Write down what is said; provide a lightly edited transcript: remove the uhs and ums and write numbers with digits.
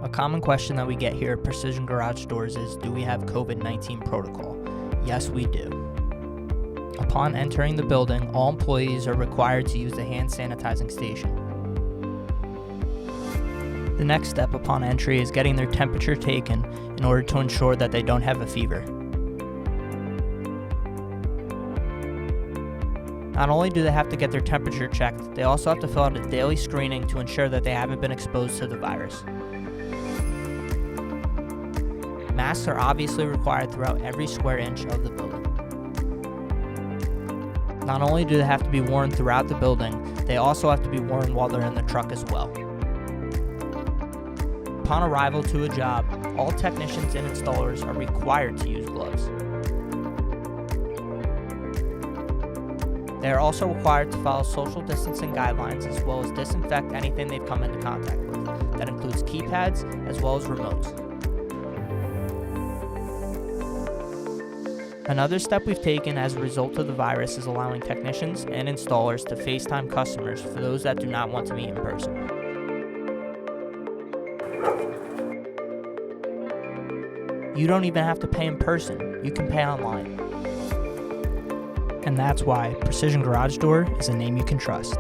A common question that we get here at Precision Garage Doors is, do we have COVID-19 protocol? Yes, we do. Upon entering the building, all employees are required to use the hand sanitizing station. The next step upon entry is getting their temperature taken in order to ensure that they don't have a fever. Not only do they have to get their temperature checked, they also have to fill out a daily screening to ensure that they haven't been exposed to the virus. Masks are obviously required throughout every square inch of the building. Not only do they have to be worn throughout the building, they also have to be worn while they're in the truck as well. Upon arrival to a job, all technicians and installers are required to use gloves. They are also required to follow social distancing guidelines as well as disinfect anything they've come into contact with. That includes keypads as well as remotes. Another step we've taken as a result of the virus is allowing technicians and installers to FaceTime customers for those that do not want to meet in person. You don't even have to pay in person, you can pay online. And that's why Precision Garage Door is a name you can trust.